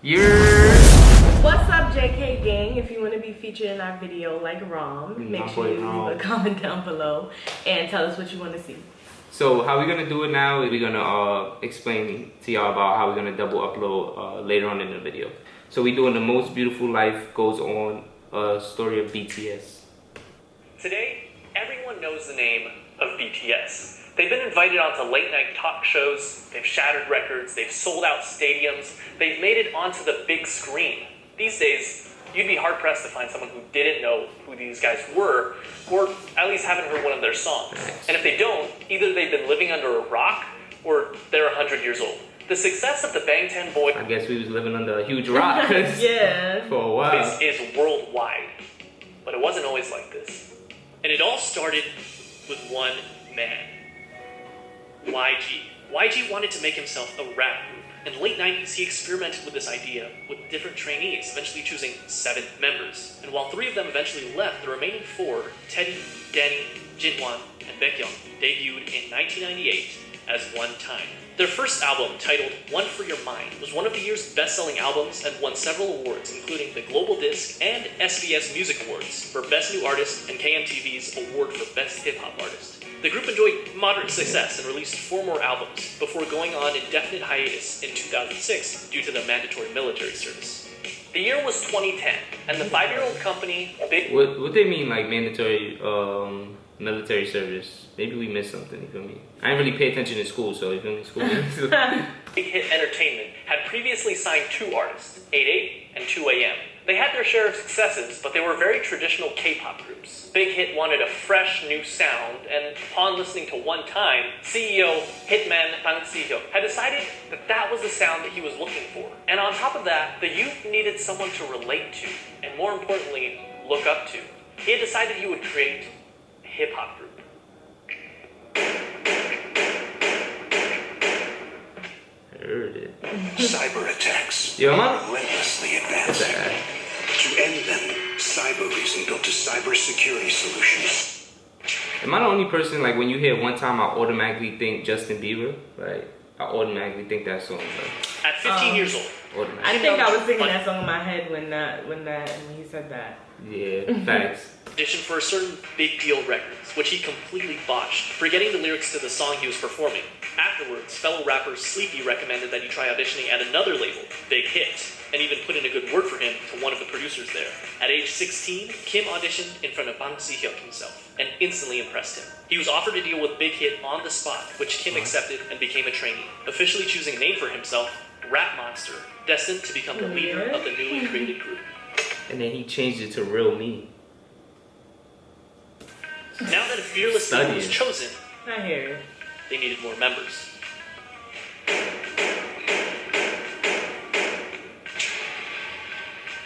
What's up, JK gang? If you want to be featured in our video like Rom, make sure you leave a comment down below and tell us what you want to see. So how we're gonna do it now is we're gonna explain to y'all about how we're gonna double upload later on in the video. So we're doing The Most Beautiful Life Goes On, Story of BTS. Today, everyone knows the name of BTS. They've been invited onto late night talk shows, they've shattered records, they've sold out stadiums, they've made it onto the big screen. These days, you'd be hard pressed to find someone who didn't know who these guys were, or at least haven't heard one of their songs. And if they don't, either they've been living under a rock, or they're 100 years old. The success of the Bangtan Boys, I guess we was living under a huge rock yeah, for a while. Is worldwide. But it wasn't always like this. And it all started with one man. YG. YG wanted to make himself a rap group. In the late 90s, he experimented with this idea with different trainees, eventually choosing 7 members. And while 3 of them eventually left, the remaining 4, Teddy, Danny, Jinhwan, and Baekhyun, debuted in 1998 as One Time. Their first album, titled One for Your Mind, was one of the year's best-selling albums and won several awards, including the Global Disc and SBS Music Awards for Best New Artist and KMTV's Award for Best Hip Hop Artist. The group enjoyed moderate success and released 4 more albums before going on indefinite hiatus in 2006 due to the mandatory military service. The year was 2010, and the 5-year-old company Big... What they mean, like mandatory military service? Maybe we missed something, you feel me? I didn't really pay attention in school, so you feel me? Big Hit Entertainment had previously signed 2 artists, 88 and 2AM. They had their share of successes, but they were very traditional K-pop groups. Big Hit wanted a fresh new sound, and upon listening to One Time, CEO Hitman Bang Si-hyuk had decided that that was the sound that he was looking for. And on top of that, the youth needed someone to relate to, and more importantly, look up to. He had decided he would create a hip-hop group. Heard it. Cyber attacks Yo, are relentlessly advancing. To end them, Cyber Reason built a cybersecurity solution. Am I the only person, like, when you hear One Time, I automatically think Justin Bieber? Like, I automatically think that song. Like, At 15 years old. I think I was singing that song in my head when he said that. Yeah, facts. Auditioned for a certain Big Deal Records, which he completely botched, forgetting the lyrics to the song he was performing. Afterwards, fellow rapper Sleepy recommended that he try auditioning at another label, Big Hit, and even put in a good word for him to one of the producers there. At age 16, Kim auditioned in front of Bang Si-hyuk himself, and instantly impressed him. He was offered a deal with Big Hit on the spot, which Kim accepted and became a trainee, officially choosing a name for himself, Rap Monster, destined to become the leader of the newly created group. And then he changed it to Real Me. Now that a fearless leader was chosen, I hear it. they needed more members.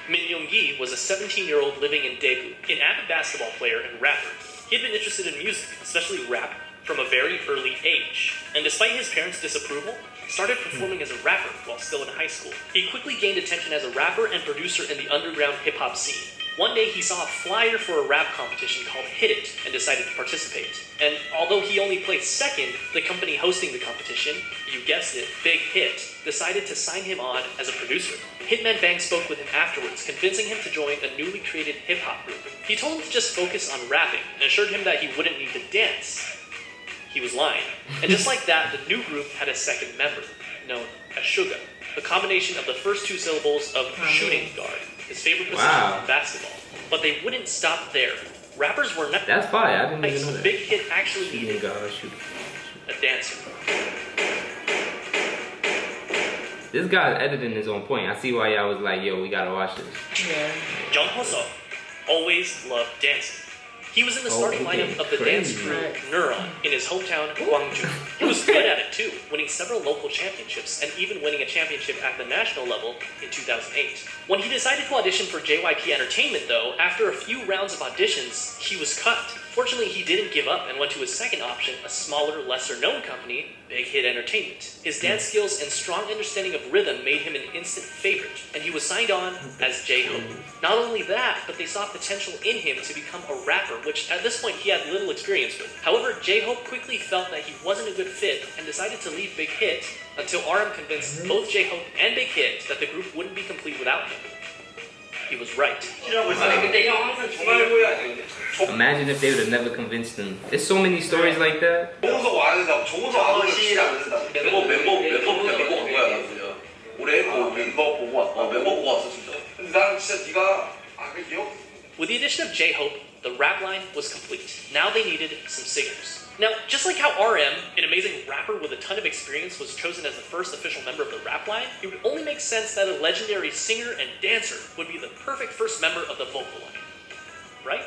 Min Young-gi was a 17-year-old living in Daegu, an avid basketball player and rapper. He had been interested in music, especially rap, from a very early age. And despite his parents' disapproval, started performing as a rapper while still in high school. He quickly gained attention as a rapper and producer in the underground hip-hop scene. One day he saw a flyer for a rap competition called Hit It and decided to participate. And although he only placed second, the company hosting the competition, you guessed it, Big Hit, decided to sign him on as a producer. Hitman Bang spoke with him afterwards, convincing him to join a newly created hip-hop group. He told him to just focus on rapping and assured him that he wouldn't need to dance. He was lying. And just like that, the new group had a second member, known as Suga, a combination of the first 2 syllables of shooting guard, his favorite position in basketball. But they wouldn't stop there. Rappers were not. That's fire. I didn't even know that. Big Hit actually needed a dancer. This guy's editing is on point. I see why y'all was like, yo, we gotta watch this. Yeah. Jung Ho-seo always loved dancing. He was in the starting lineup of the dance crew Neuron in his hometown, Gwangju. He was good at it too, winning several local championships and even winning a championship at the national level in 2008. When he decided to audition for JYP Entertainment though, after a few rounds of auditions, he was cut. Fortunately, he didn't give up and went to his second option, a smaller, lesser-known company, Big Hit Entertainment. His dance skills and strong understanding of rhythm made him an instant favorite, and he was signed on as J-Hope. Not only that, but they saw potential in him to become a rapper, which at this point he had little experience with. However, J-Hope quickly felt that he wasn't a good fit and decided to leave Big Hit until RM convinced both J-Hope and Big Hit that the group wouldn't be complete without him. He was right. Imagine if they would have never convinced him. There's so many stories like that. 좋은 와야 된다고. 좋은 안 오면 시일 안 된다고. 멤버 그냥 믿고 간 거야 나 그냥. 올해 멤버 보고 왔어. 멤버 보고 왔어 진짜. 근데 나는 진짜 네가 그 기억. With the addition of J-Hope, the rap line was complete. Now they needed some singers. Now, just like how RM, an amazing rapper with a ton of experience, was chosen as the first official member of the rap line, it would only make sense that a legendary singer and dancer would be the perfect first member of the vocal line. Right?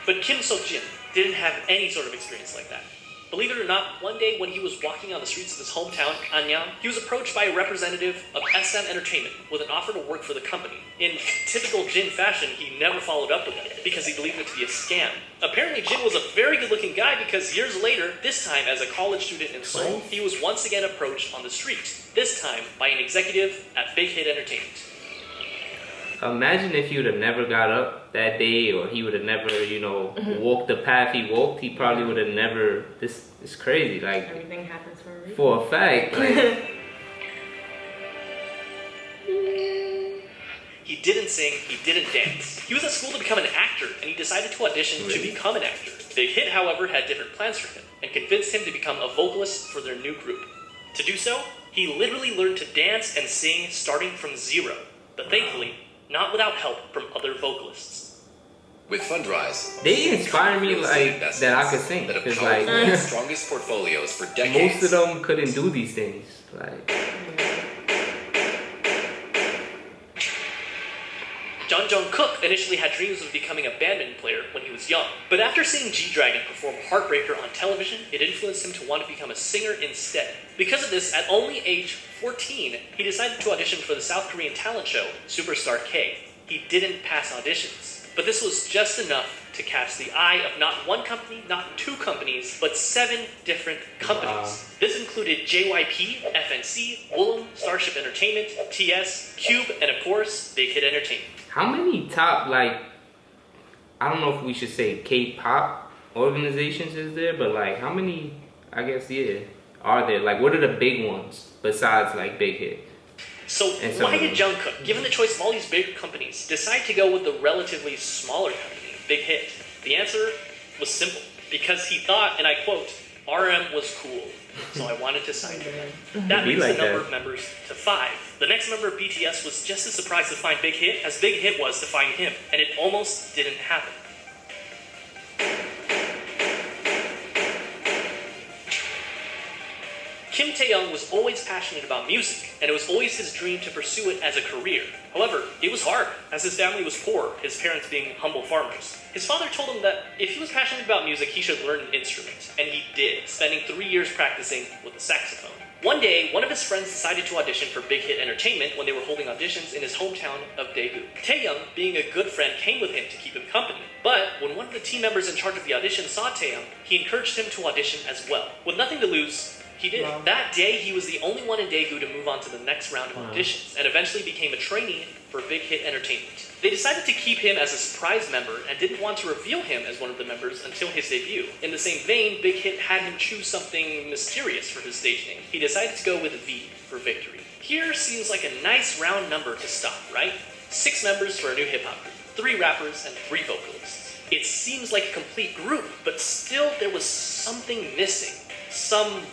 But Kim So-jin didn't have any sort of experience like that. Believe it or not, one day when he was walking on the streets of his hometown, Anyang, he was approached by a representative of SM Entertainment with an offer to work for the company. In typical Jin fashion, he never followed up with it because he believed it to be a scam. Apparently, Jin was a very good-looking guy because years later, this time as a college student in Seoul, he was once again approached on the street, this time by an executive at Big Hit Entertainment. Imagine if he would have never got up that day, or he would have never, walked the path he walked. He probably would have never. This is crazy. Like, everything happens for a reason. For a fact. Like, he didn't sing, he didn't dance. He was at school to become an actor, and he decided to audition to become an actor. Big Hit, however, had different plans for him, and convinced him to become a vocalist for their new group. To do so, he literally learned to dance and sing starting from zero. But thankfully, not without help from other vocalists. With Fundrise, they inspire me like that I could sing, because like the strongest portfolios for decades. Most of them couldn't do these things. Like John Jungkook initially had dreams of becoming a badminton player when he was young, but after seeing G-Dragon perform Heartbreaker on television, it influenced him to want to become a singer instead. Because of this, at only age 14, he decided to audition for the South Korean talent show, Superstar K. He didn't pass auditions, but this was just enough to catch the eye of not one company, not two companies, but 7 different companies. Wow. This included JYP, FNC, Woollim, Starship Entertainment, TS, Cube, and of course, Big Hit Entertainment. How many top, like, I don't know if we should say K-pop organizations is there, but like how many, I guess, are there? Like, what are the big ones besides like Big Hit? So why did Jungkook, given the choice of all these bigger companies, decide to go with the relatively smaller company, Big Hit? The answer was simple. Because he thought, and I quote, RM was cool, so I wanted to sign him. That leaves the number of members to 5. The next member of BTS was just as surprised to find Big Hit as Big Hit was to find him, and it almost didn't happen. Kim Tae-young was always passionate about music, and it was always his dream to pursue it as a career. However, it was hard, as his family was poor, his parents being humble farmers. His father told him that if he was passionate about music, he should learn an instrument, and he did, spending 3 years practicing with the saxophone. One day, one of his friends decided to audition for Big Hit Entertainment when they were holding auditions in his hometown of Daegu. Taeyoung, being a good friend, came with him to keep him company. But when one of the team members in charge of the audition saw Taeyoung, he encouraged him to audition as well. With nothing to lose, he did. Wow. That day, he was the only one in Daegu to move on to the next round of auditions, and eventually became a trainee for Big Hit Entertainment. They decided to keep him as a surprise member and didn't want to reveal him as one of the members until his debut. In the same vein, Big Hit had him choose something mysterious for his stage name. He decided to go with V for victory. Here seems like a nice round number to stop, right? 6 members for a new hip-hop group, 3 rappers and 3 vocalists. It seems like a complete group, but still there was something missing. Someone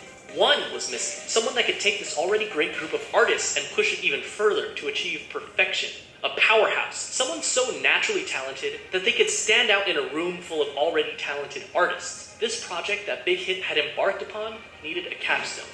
was missing. Someone that could take this already great group of artists and push it even further to achieve perfection. A powerhouse. Someone so naturally talented that they could stand out in a room full of already talented artists. This project that Big Hit had embarked upon needed a capstone.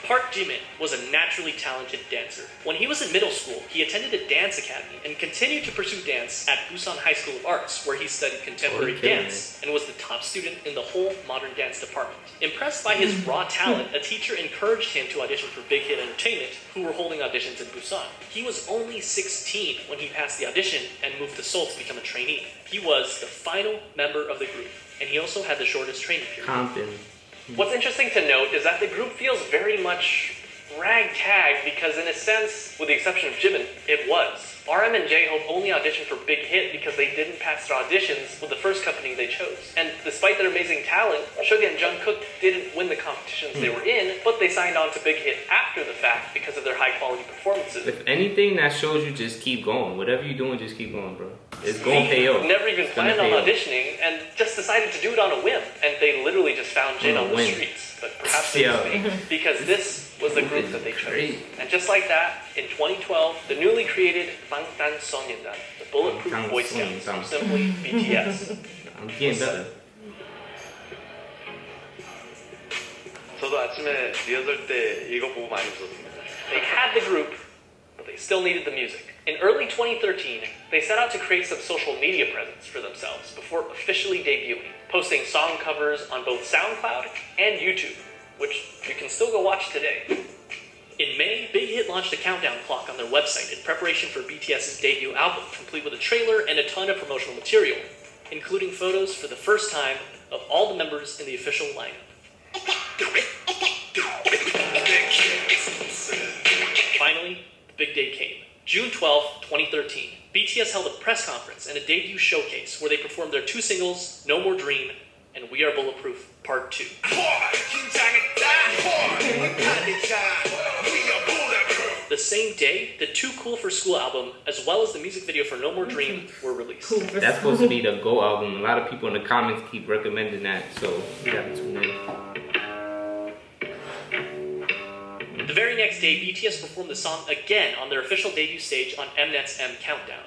Part Jimin was a naturally talented dancer. When he was in middle school, he attended a dance academy and continued to pursue dance at Busan High School of Arts, where he studied contemporary dance and was the top student in the whole modern dance department. Impressed by his raw talent, a teacher encouraged him to audition for Big Hit Entertainment, who were holding auditions in Busan. He was only 16 when he passed the audition and moved to Seoul to become a trainee. He was the final member of the group, and he also had the shortest training period. Compton. What's interesting to note is that the group feels very much ragtag because, in a sense, with the exception of Jimin, it was. RM and J-Hope only auditioned for Big Hit because they didn't pass their auditions with the first company they chose. And despite their amazing talent, Suga and Jungkook didn't win the competitions they were in, but they signed on to Big Hit after the fact because of their high-quality performances. If anything, that shows you just keep going. Whatever you're doing, just keep going, bro. It's gonna pay off. Never even planned on auditioning and just decided to do it on a whim. And they literally just found Jin on the streets. But perhaps they didn't, because this was the group that they chose. And just like that, in 2012, the newly created 방탄소년단, the Bulletproof Boy Scouts, or simply BTS. I'm getting better. 저도 아침에 리허설 때 이거 보고 많이 웃었습니다. They had the group, but they still needed the music. In early 2013, they set out to create some social media presence for themselves before officially debuting, posting song covers on both SoundCloud and YouTube, which you can still go watch today. In May, Big Hit launched a countdown clock on their website in preparation for BTS's debut album, complete with a trailer and a ton of promotional material, including photos for the first time of all the members in the official lineup. Finally, the big day came. June 12, 2013, BTS held a press conference and a debut showcase where they performed their two singles, No More Dream and We Are Bulletproof Part 2. The same day, the Too Cool for School album, as well as the music video for No More Dream, were released. That's supposed to be the Go album. A lot of people in the comments keep recommending that, so we gotta tune in. The very next day, BTS performed the song again on their official debut stage on Mnet's M Countdown.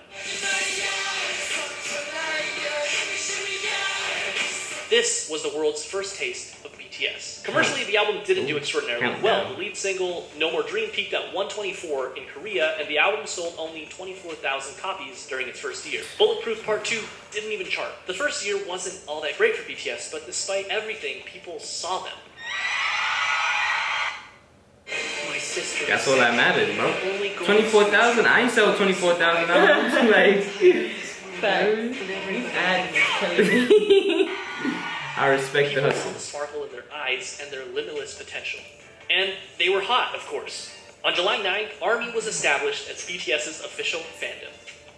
This was the world's first taste of BTS. Commercially, the album didn't do extraordinarily well. The lead single, No More Dream, peaked at 124 in Korea, and the album sold only 24,000 copies during its first year. Bulletproof Part 2 didn't even chart. The first year wasn't all that great for BTS, but despite everything, people saw them. My sister. That's all that matters, bro. 24,000? I ain't sell 24,000 albums. Like, I respect the hustle. The sparkle in their eyes and their limitless potential. And they were hot, of course. On July 9th, ARMY was established as BTS's official fandom.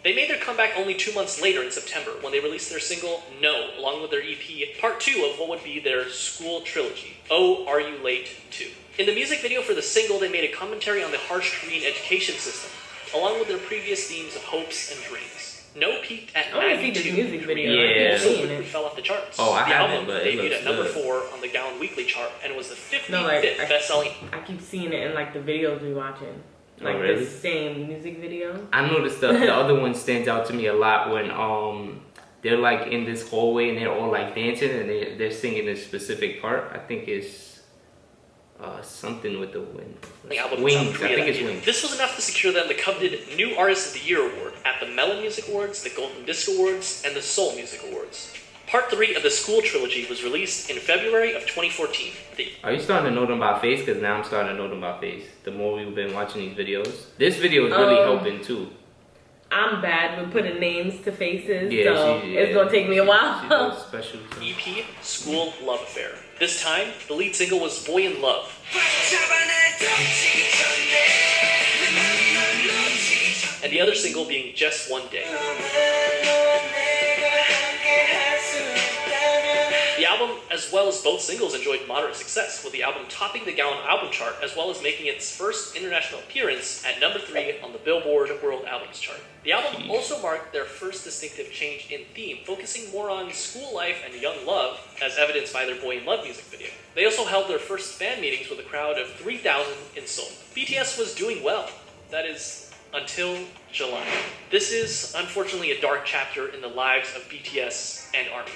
They made their comeback only 2 months later in September when they released their single, No, along with their EP, part 2 of what would be their school trilogy, Oh, Are You Late 2. In the music video for the single, they made a commentary on the harsh Korean education system, along with their previous themes of hopes and dreams. No peaked at 92 music video. Yeah. It fell off the charts. Oh, I the haven't, album but it debuted looks at number good. 4 on the Gaon Weekly chart and was the 55th No, like, best-selling. I keep seeing it in like the videos we watching. Like really? the same music video. I noticed the other one stands out to me a lot when they're like in this hallway and they're all like dancing and they're singing a specific part. I think it's something with the wind. Wings. I think it's Wings. This was enough to secure them the coveted New Artist of the Year award at the Melon Music Awards, the Golden Disc Awards, and the Seoul Music Awards. Part 3 of the school trilogy was released in February of 2014. Are you starting to know them by face? Because now I'm starting to know them by face. The more we've been watching these videos. This video is really helping too. I'm bad with putting names to faces, Yeah, so it's gonna take me a while. She does special. EP, School Love Affair. This time, the lead single was Boy in Love. And the other single being Just One Day. The album, as well as both singles, enjoyed moderate success, with the album topping the Gaon album chart, as well as making its first international appearance at number 3 on the Billboard World Albums chart. The album also marked their first distinctive change in theme, focusing more on school life and young love, as evidenced by their Boy in Love music video. They also held their first fan meetings with a crowd of 3,000 in Seoul. BTS was doing well. That is, until July. This is, unfortunately, a dark chapter in the lives of BTS and ARMY.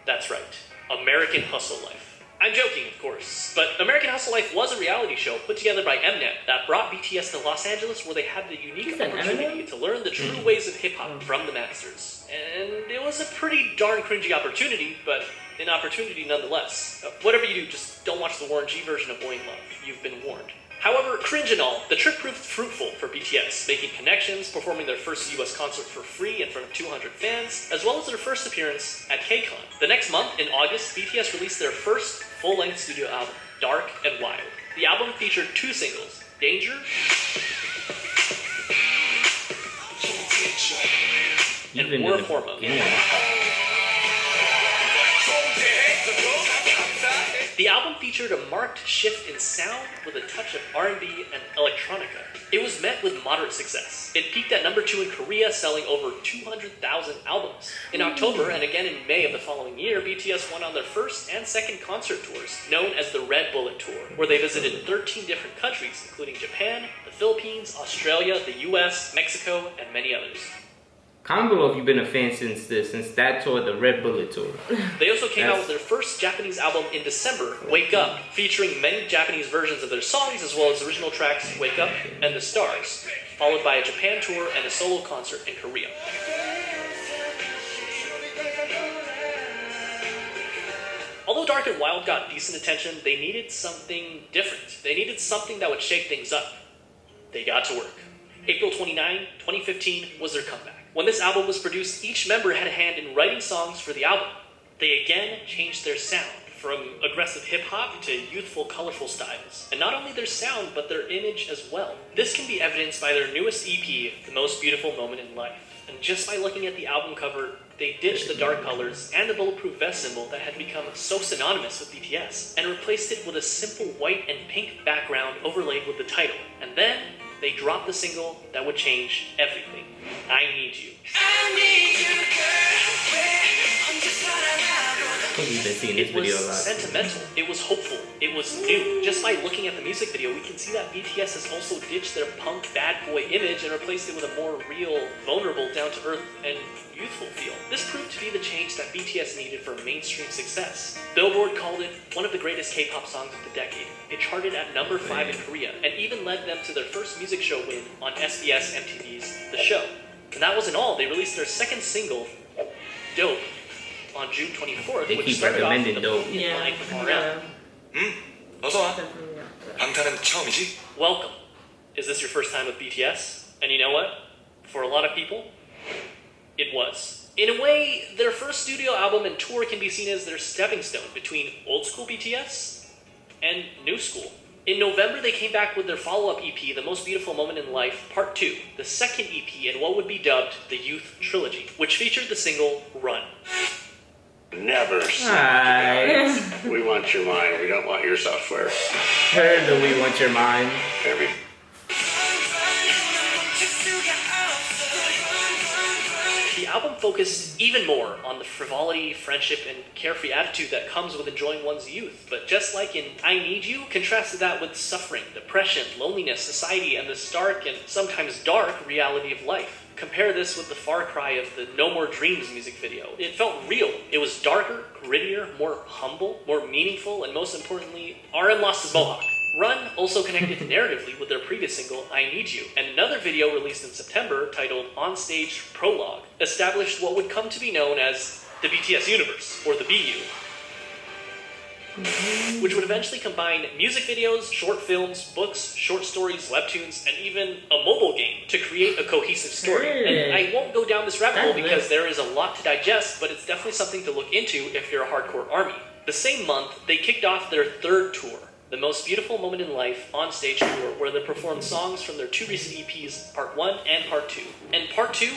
That's right, American hustle life. I'm joking, of course, but American Hustle Life was a reality show put together by Mnet that brought BTS to Los Angeles, where they had the unique opportunity to learn the true ways of hip-hop from the masters. And it was a pretty darn cringy opportunity, but an opportunity nonetheless. Whatever you do, just don't watch the Warren G version of Boy in Love. You've been warned. However, cringe and all, the trip proved fruitful for BTS, making connections, performing their first US concert for free in front of 200 fans, as well as their first appearance at KCON. The next month, in August, BTS released their first full-length studio album, Dark and Wild. The album featured 2 singles, Danger and War Hormone. The album featured a marked shift in sound with a touch of R&B and electronica. It was met with moderate success. It peaked at number 2 in Korea, selling over 200,000 albums. In October, and again in May of the following year, BTS went on their first and second concert tours, known as the Red Bullet Tour, where they visited 13 different countries, including Japan, the Philippines, Australia, the US, Mexico, and many others. Comment below if you've been a fan since that tour, the Red Bullet tour. They also came out with their first Japanese album in December, Wake Up, featuring many Japanese versions of their songs as well as original tracks Wake Up and The Stars, followed by a Japan tour and a solo concert in Korea. Although Dark and Wild got decent attention, they needed something different. They needed something that would shake things up. They got to work. April 29, 2015 was their comeback. When this album was produced, each member had a hand in writing songs for the album. They again changed their sound, from aggressive hip-hop to youthful, colorful styles. And not only their sound, but their image as well. This can be evidenced by their newest EP, The Most Beautiful Moment in Life. And just by looking at the album cover, they ditched the dark colors and the bulletproof vest symbol that had become so synonymous with BTS, and replaced it with a simple white and pink background overlaid with the title. And then, they dropped the single that would change everything. I Need You. I need you, girl. I'm just I think we've been seeing this video a lot. It was sentimental. It was hopeful. It was new. Just by looking at the music video, we can see that BTS has also ditched their punk bad boy image and replaced it with a more real, vulnerable, down-to-earth, and youthful feel. This proved to be the change that BTS needed for mainstream success. Billboard called it one of the greatest K-pop songs of the decade. It charted at number 5 in Korea, and even led them to their first music show win on SBS MTV's The Show. And that wasn't all. They released their second single, Dope, on June 24th, they which keep started off recommending with a Dope. brilliant line from RM. 어서 와. 방탄은 처음이지? Welcome. Is this your first time with BTS? And you know what? For a lot of people, it was. In a way, their first studio album and tour can be seen as their stepping stone between old school BTS and new school. In November, they came back with their follow-up EP, The Most Beautiful Moment in Life, Part 2, the second EP in what would be dubbed the Youth Trilogy, which featured the single Run. Never say Hi. we want your mind, we don't want your software. Heard that we want your mind. Every The album focused even more on the frivolity, friendship, and carefree attitude that comes with enjoying one's youth. But just like in I Need You, contrasted that with suffering, depression, loneliness, society, and the stark and sometimes dark reality of life. Compare this with the far cry of the No More Dreams music video. It felt real. It was darker, grittier, more humble, more meaningful, and most importantly, RM lost his mohawk. Run also connected narratively with their previous single, I Need You, and another video released in September titled On Stage Prologue established what would come to be known as the BTS universe, or the BU, which would eventually combine music videos, short films, books, short stories, webtoons, and even a mobile game to create a cohesive story. And I won't go down this rabbit hole because there is a lot to digest, but it's definitely something to look into if you're a hardcore ARMY. The same month, they kicked off their third tour, The Most Beautiful Moment in Life On Stage Tour, where they performed songs from their 2 recent EPs, Part 1 and Part 2. And Part 2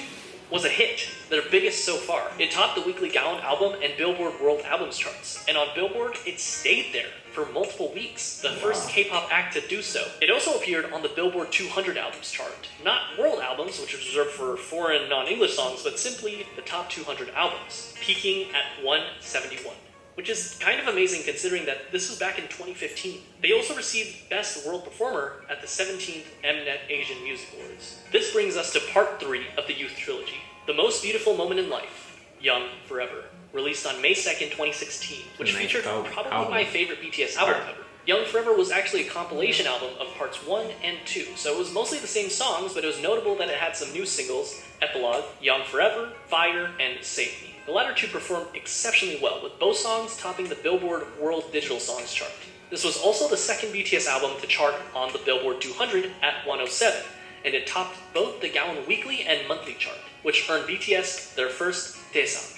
was a hit, their biggest so far. It topped the Weekly Gaon album and Billboard World Albums charts. And on Billboard, it stayed there for multiple weeks, the first K-pop act to do so. It also appeared on the Billboard 200 albums chart. Not world albums, which is reserved for foreign non-English songs, but simply the top 200 albums, peaking at 171. Which is kind of amazing considering that this was back in 2015. They also received Best World Performer at the 17th Mnet Asian Music Awards. This brings us to Part 3 of the Youth Trilogy, The Most Beautiful Moment in Life, Young Forever. released on May 2nd, 2016, which Nice featured album. probably my favorite BTS album cover. Young Forever was actually a compilation album of parts 1 and 2, so it was mostly the same songs, but it was notable that it had some new singles, Epilogue, Young Forever, Fire, and Save Me. The latter two performed exceptionally well, with both songs topping the Billboard World Digital Songs chart. This was also the second BTS album to chart on the Billboard 200 at 107, and it topped both the Gaon Weekly and Monthly chart, which earned BTS their first Daesang.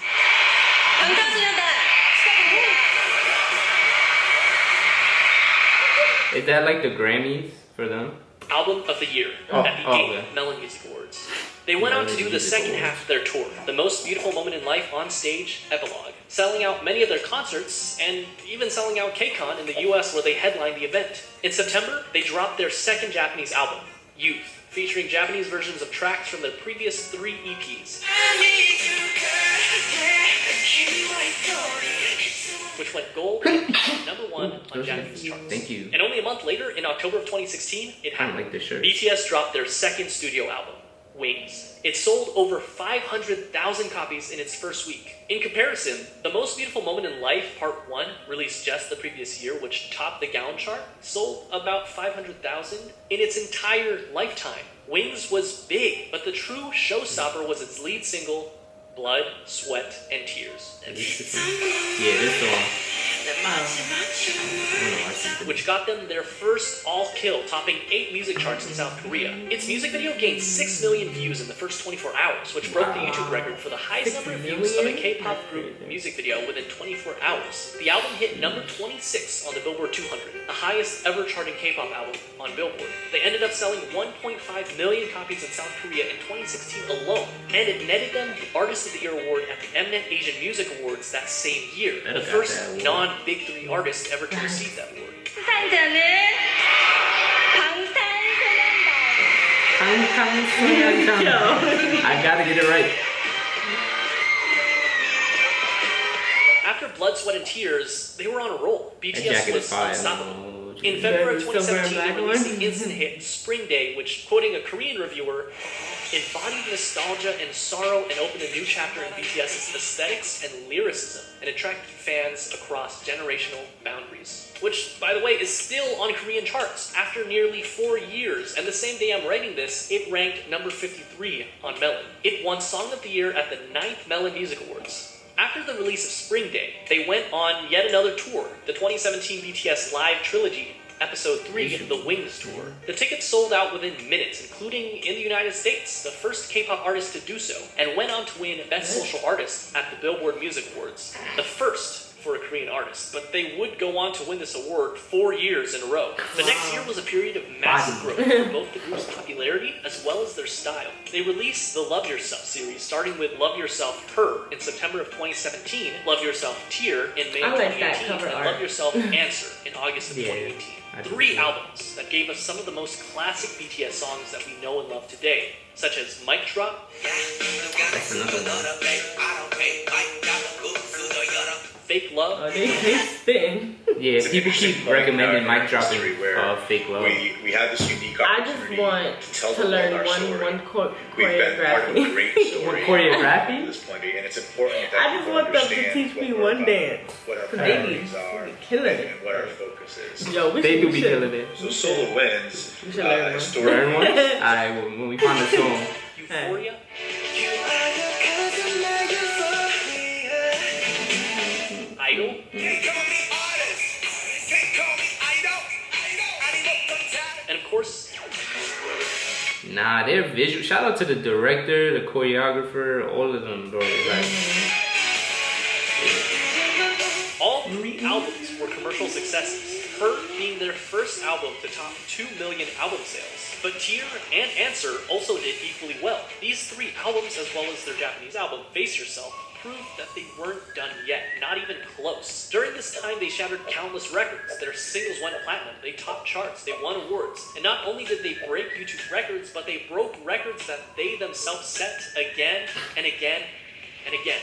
Is that like the Grammys for them? Album of the Year at the 8th Melon Music Awards. They went on to do the second half of their tour, The Most Beautiful Moment in Life on Stage, Epilogue, selling out many of their concerts and even selling out KCON in the US where they headlined the event. In September, they dropped their second Japanese album, Youth, featuring Japanese versions of tracks from their previous 3 EPs, which went gold and #1 on Japanese charts. Thank you. And only a month later, in October of 2016, it I happened. like this shirt. BTS dropped their second studio album, Wings. It sold over 500,000 copies in its first week. In comparison, The Most Beautiful Moment in Life Part 1, released just the previous year, which topped the Gaon chart, sold about 500,000 in its entire lifetime. Wings was big, but the true showstopper was its lead single, Blood, Sweat, and Tears, Yeah, this song. which got them their first all-kill, topping 8 music charts in South Korea. Its music video gained 6 million views in the first 24 hours, which broke the YouTube record for the highest number of views of a K-pop group music video within 24 hours. The album hit number 26 on the Billboard 200, the highest ever charting K-pop album on Billboard. They ended up selling 1.5 million copies in South Korea in 2016 alone, and it netted them the Artist of the Year award at the Mnet Asian Music Awards that same year, the first non-Big 3 artist ever to receive that award. 수상자는 I gotta get it right. After Blood, Sweat, and Tears, they were on a roll. That BTS jacket is was fire. unstoppable. In February of 2017, they released the instant hit Spring Day, which, quoting a Korean reviewer, embodied nostalgia and sorrow and opened a new chapter in BTS's aesthetics and lyricism, and attracted fans across generational boundaries. Which, by the way, is still on Korean charts after nearly 4 years, and the same day I'm writing this, it ranked number 53 on Melon. It won Song of the Year at the 9th Melon Music Awards. After the release of Spring Day, they went on yet another tour, the 2017 BTS Live Trilogy, Episode 3, the Wings Tour. The tickets sold out within minutes, including in the United States, the first K-pop artist to do so, and went on to win Best Social Artist at the Billboard Music Awards, the first for a Korean artist. But they would go on to win this award 4 years in a row. The next year was a period of massive growth for both the group's popularity as well as their style. They released the Love Yourself series, starting with Love Yourself Her in September of 2017, Love Yourself Tear in May of 2018, and Love Yourself Answer in August of 2018. 3 albums that gave us some of the most classic BTS songs that we know and love today, such as Mic Drop, That's another one. Fake Love, They spin. Yeah, It's an people interesting keep point recommending in our mic dropping history where Fake Love. we had this unique I opportunity just want tell to the learn world our story. one We've been part of a choreography. great story Choreography? at this point, and it's important that I just people want them to understand teach what me we're one about, dance. what our Cause they be priorities are, killing it. and what our focus is. Yo, we They should, do we be should. killing it. So Solo wins. We should learn one. Learn Story. one? Alright, when we find a song. Euphoria, Idol, and of course, Nah, they're visual. Shout out to the director, the choreographer, all of them, bro. Like, all 3 albums were commercial successes, Her being their first album to top 2 million album sales. But Tear and Answer also did equally well. These 3 albums, as well as their Japanese album, Face Yourself, proved that they weren't done yet, not even close. During this time, they shattered countless records. Their singles went platinum, they topped charts, they won awards. And not only did they break YouTube records, but they broke records that they themselves set again and again and again.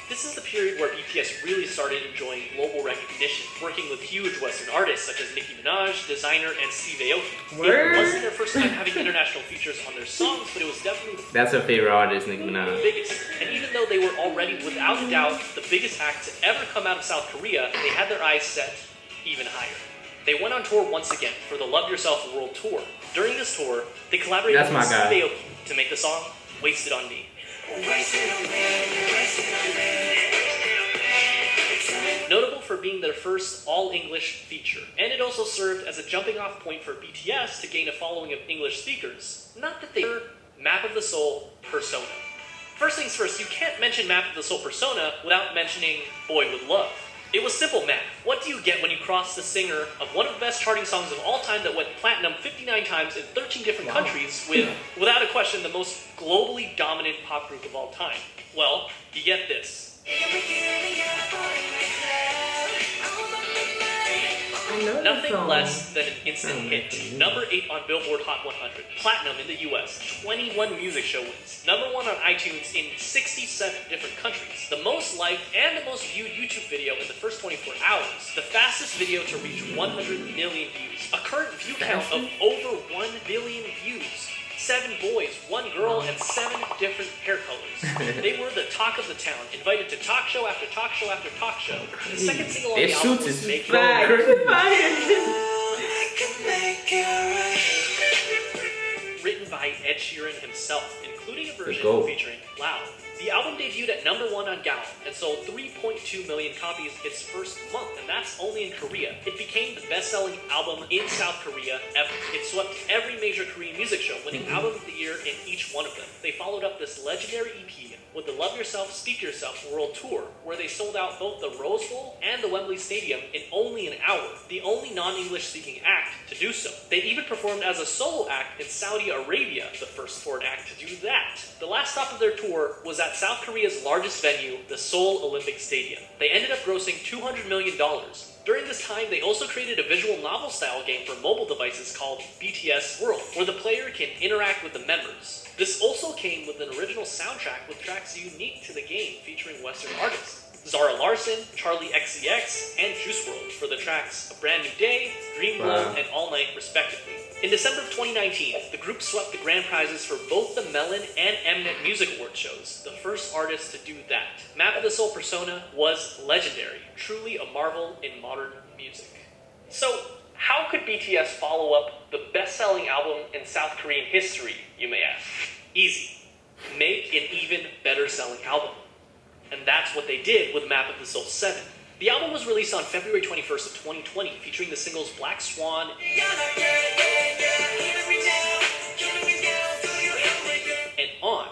This is the period where BTS really started enjoying global recognition, working with huge Western artists such as Nicki Minaj, Designer, and Steve Aoki. It wasn't their first time having international features on their songs, but it was definitely That's her favorite artist, Nicki the Minaj. biggest. And even though they were already, without a doubt, the biggest act to ever come out of South Korea, they had their eyes set even higher. They went on tour once again for the Love Yourself World Tour. During this tour, they collaborated That's with my guy. Steve Aoki to make the song Wasted on Me. Notable for being their first all-English feature, and it also served as a jumping-off point for BTS to gain a following of English speakers. Not that they were Map of the Soul Persona. First things first, you can't mention Map of the Soul Persona without mentioning Boy With Love. It was simple math. What do you get when you cross the singer of one of the best charting songs of all time that went platinum 59 times in 13 different countries with, without a question, the most globally dominant pop group of all time? Well, you get this. Nothing less than an instant hit. Number 8 on Billboard Hot 100. Platinum in the US. 21 music show wins. Number 1 on iTunes in 67 different countries. The most liked and the most viewed YouTube video in the first 24 hours. The fastest video to reach 100 million views. A current view count of over 1 billion views. 7 boys, 1 girl, and 7 different hair colors. They were the talk of the town, invited to talk show after talk show after talk show. The second single on the album was Make It Right. Written by Ed Sheeran himself, including a version featuring Loud. The album debuted at number 1 on Gaon and sold 3.2 million copies its first month, and that's only in Korea. It became the best-selling album in South Korea ever. It swept every major Korean music show, winning Album of the Year in each one of them. They followed up this legendary EP with the Love Yourself, Speak Yourself World Tour, where they sold out both the Rose Bowl and the Wembley Stadium in only an hour, the only non-English speaking act to do so. They even performed as a solo act in Saudi Arabia, the first foreign act to do that. The last stop of their tour was at South Korea's largest venue, the Seoul Olympic Stadium. They ended up grossing $200 million. During this time, they also created a visual novel-style game for mobile devices called BTS World, where the player can interact with the members. This also came with an original soundtrack with tracks unique to the game featuring Western artists. Zara Larsson, Charlie XCX, and Juice WRLD for the tracks A Brand New Day, Dream Glow, and All Night respectively. In December of 2019, the group swept the grand prizes for both the Melon and Mnet Music Award shows, the first artist to do that. Map of the Soul Persona was legendary, truly a marvel in modern music. So, how could BTS follow up the best-selling album in South Korean history, you may ask? Easy. Make an even better-selling album. And that's what they did with Map of the Soul 7. The album was released on February 21st of 2020, featuring the singles Black Swan and On.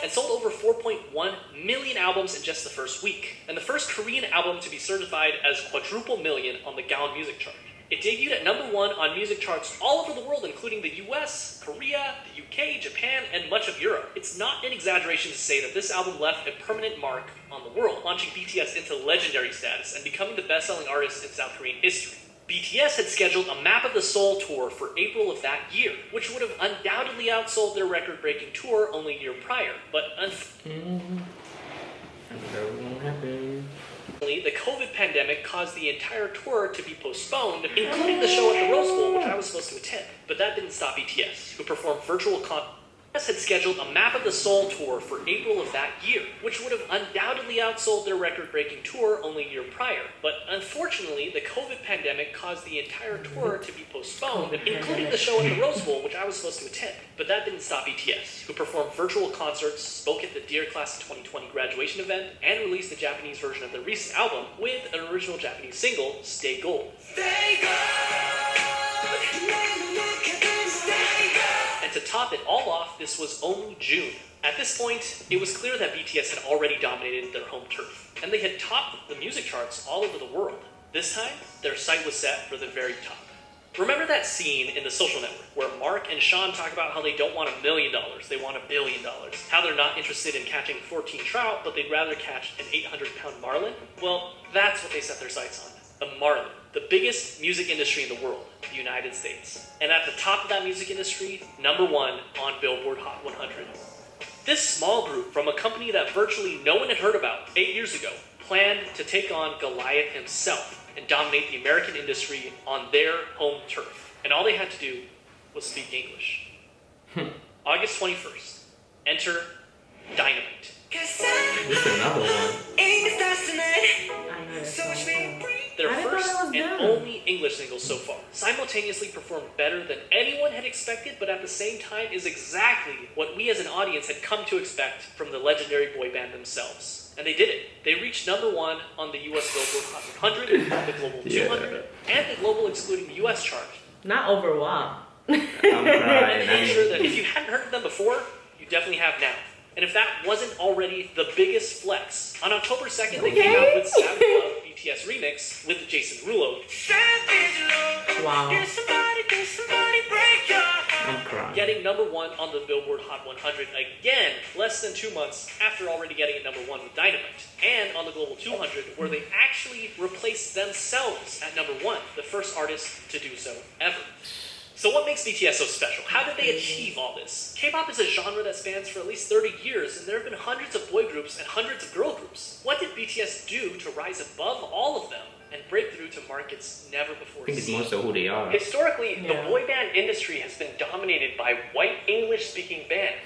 And sold over 4.1 million albums in just the first week, and the first Korean album to be certified as quadruple million on the Gaon Music Chart. It debuted at number 1 on music charts all over the world, including the US, Korea, the UK, Japan, and much of Europe. It's not an exaggeration to say that this album left a permanent mark on the world, launching BTS into legendary status and becoming the best-selling artist in South Korean history. BTS had scheduled a Map of the Soul tour for April of that year, which would have undoubtedly outsold their record-breaking tour only a year prior, but the COVID pandemic caused the entire tour to be postponed, including the show at the Rose Bowl, which I was supposed to attend. But that didn't stop BTS, who performed virtual BTS had scheduled a Map of the Soul tour for April of that year, which would have undoubtedly outsold their record-breaking tour only a year prior. But unfortunately, the COVID pandemic caused the entire tour to be postponed, including the show at the Rose Bowl, which I was supposed to attend. But that didn't stop BTS, who performed virtual concerts, spoke at the Dear Class of 2020 graduation event, and released the Japanese version of their recent album with an original Japanese single, Stay Gold. Stay Gold! And to top it all off, this was only June. At this point, it was clear that BTS had already dominated their home turf, and they had topped the music charts all over the world. This time, their sight was set for the very top. Remember that scene in The Social Network where Mark and Sean talk about how they don't want $1 million, they want $1 billion. How they're not interested in catching 14 trout, but they'd rather catch an 800-pound marlin? Well, that's what they set their sights on, a marlin. the biggest music industry in the world, the United States. And at the top of that music industry, number 1 on Billboard Hot 100. This small group from a company that virtually no one had heard about 8 years ago planned to take on Goliath himself and dominate the American industry on their home turf. And all they had to do was speak English. August 21st, enter Dynamite. This is another one. I know this song. Their I didn't know first that was and them. only English single so far. Simultaneously performed better than anyone had expected, but at the same time is exactly what we as an audience had come to expect from the legendary boy band themselves. And they did it. They reached number 1 on the US Billboard Hot 100, the Global 200, and the Global excluding US chart. Not over WAP. I'm And crying. made sure that if you hadn't heard of them before, you definitely have now. And if that wasn't already the biggest flex, on October 2nd, they came out with Savage Love BTS Remix with Jason Derulo. Wow. I'm crying. Getting number 1 on the Billboard Hot 100 again, less than 2 months after already getting it number 1 with Dynamite. And on the Global 200, where they actually replaced themselves at number 1, the first artist to do so ever. So what makes BTS so special? How did they achieve all this? K-pop is a genre that spans for at least 30 years, and there have been hundreds of boy groups and hundreds of girl groups. What did BTS do to rise above all of them and break through to markets never before I think it's seen? more so who they are. Historically, the Yeah. boy band industry has been dominated by white English-speaking bands.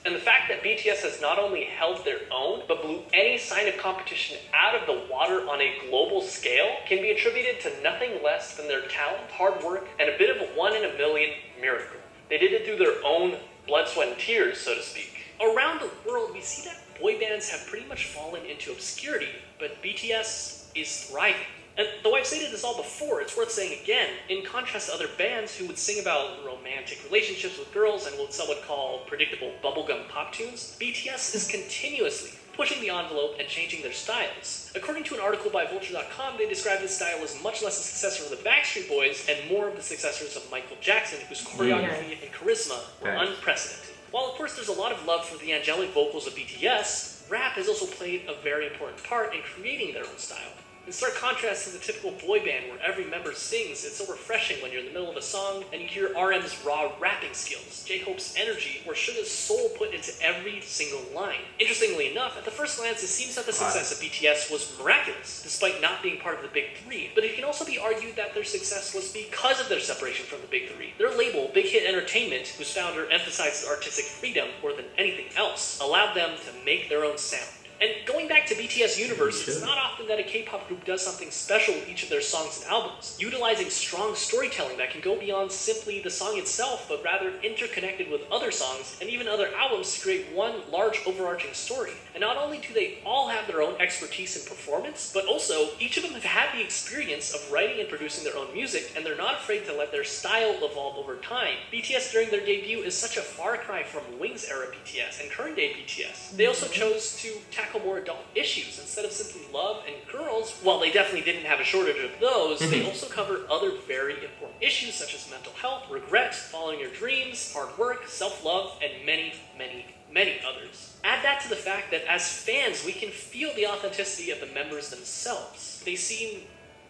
And the fact that BTS has not only held their own, but blew any sign of competition out of the water on a global scale can be attributed to nothing less than their talent, hard work, and a bit of a 1 in a million miracle. They did it through their own blood, sweat, and tears, so to speak. Around the world, we see that boy bands have pretty much fallen into obscurity, but BTS is thriving. And though I've stated this all before, it's worth saying again, in contrast to other bands who would sing about romantic relationships with girls and what some would call predictable bubblegum pop tunes, BTS is continuously pushing the envelope and changing their styles. According to an article by Vulture.com, they describe this style as much less a successor of the Backstreet Boys and more of the successors of Michael Jackson, whose choreography and charisma were unprecedented. While of course there's a lot of love for the angelic vocals of BTS, rap has also played a very important part in creating their own style. In stark contrast to the typical boy band where every member sings, it's so refreshing when you're in the middle of a song and you hear RM's raw rapping skills, J-Hope's energy, or Suga's soul put into every single line. Interestingly enough, at the first glance, it seems that the success of BTS was miraculous, despite not being part of the Big Three. But it can also be argued that their success was because of their separation from the Big Three. Their label, Big Hit Entertainment, whose founder emphasized artistic freedom more than anything else, allowed them to make their own sound. And going back to BTS Universe, it's not often that a K-pop group does something special with each of their songs and albums, utilizing strong storytelling that can go beyond simply the song itself, but rather interconnected with other songs and even other albums to create one large overarching story. And not only do they all have their own expertise in performance, but also each of them have had the experience of writing and producing their own music, and they're not afraid to let their style evolve over time. BTS during their debut is such a far cry from Wings era BTS and current day BTS. They also chose to tackle more adult issues instead of simply love and girls. While they definitely didn't have a shortage of those, they also cover other very important issues such as mental health, regret, following your dreams, hard work, self-love, and many, many, many others. Add that to the fact that as fans, we can feel the authenticity of the members themselves. They seem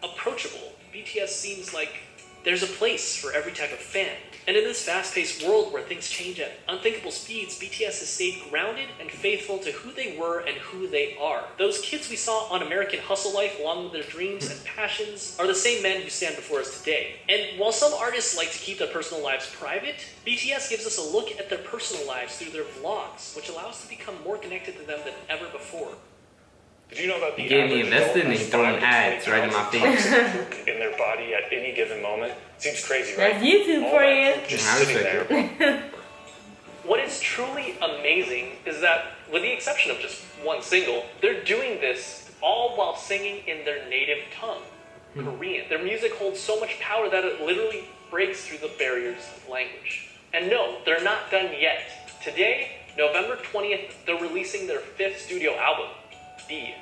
approachable. BTS seems like there's a place for every type of fan. And in this fast-paced world where things change at unthinkable speeds, BTS has stayed grounded and faithful to who they were and who they are. Those kids we saw on American Hustle Life, along with their dreams and passions, are the same men who stand before us today. And while some artists like to keep their personal lives private, BTS gives us a look at their personal lives through their vlogs, which allows us to become more connected to them than ever before. Did you know that the You gave me average invested adult and has he's throwing 5 to ads 20 right in my pounds face. of coke in their body at any given moment? Seems crazy, right? That's YouTube All for that you. coke just Yeah, I sitting respect there. What is truly amazing is that, with the exception of just one single, they're doing this all while singing in their native tongue, Korean. Their music holds so much power that it literally breaks through the barriers of language. And no, they're not done yet. Today, November 20th, they're releasing their 5th studio album, B.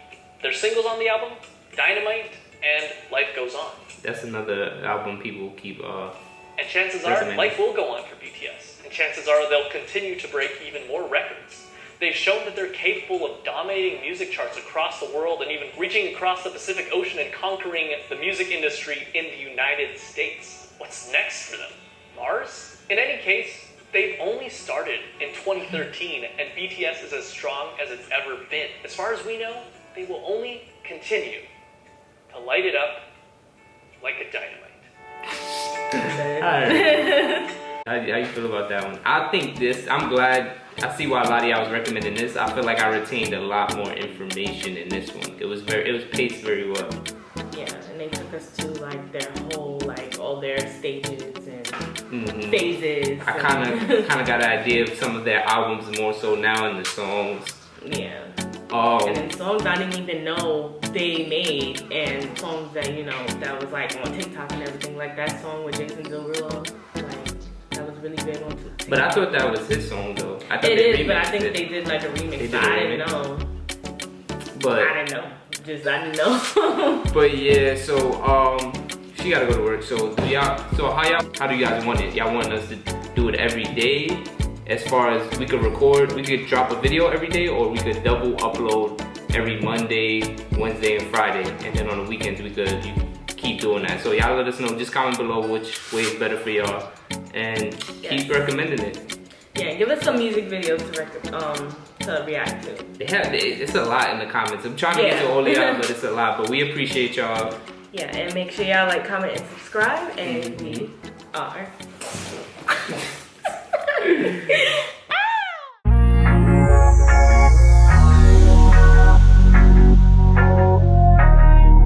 Their singles on the album, Dynamite and Life Goes On. That's another album people keep And chances are, recommending. life will go on for BTS. And chances are they'll continue to break even more records. They've shown that they're capable of dominating music charts across the world and even reaching across the Pacific Ocean and conquering the music industry in the United States. What's next for them? Mars? In any case, they've only started in 2013 and BTS is as strong as it's ever been. As far as we know, they will only continue to light it up like a dynamite. How you feel about that one? I think this, I'm glad, I see why a lot of y'all was recommending this. I feel like I retained a lot more information in this one. It was paced very well. Yeah, and they took us to like their whole, like all their stages and phases. I kind of got an idea of some of their albums more so now in the songs. Yeah. Oh. And then songs I didn't even know they made, and songs that, you know, that was like on TikTok and everything, like that song with Jason Derulo, like that was really big on TikTok. But I thought that was his song though. I thought it they is, but I remixed think it. they did like a remix. They did I a didn't remix. know. But I didn't know. Just I didn't know. But yeah, so she gotta go to work. So how do you guys want it? Y'all want us to do it every day? As far as we could drop a video every day, or we could double upload every Monday, Wednesday, and Friday, and then on the weekends we could keep doing that. So y'all let us know. Just comment below which way is better for y'all, and keep recommending it. Yeah, give us some music videos to react to. It's a lot in the comments. I'm trying to get to all of y'all, but it's a lot. But we appreciate y'all. Yeah, and make sure y'all like, comment, and subscribe, and we are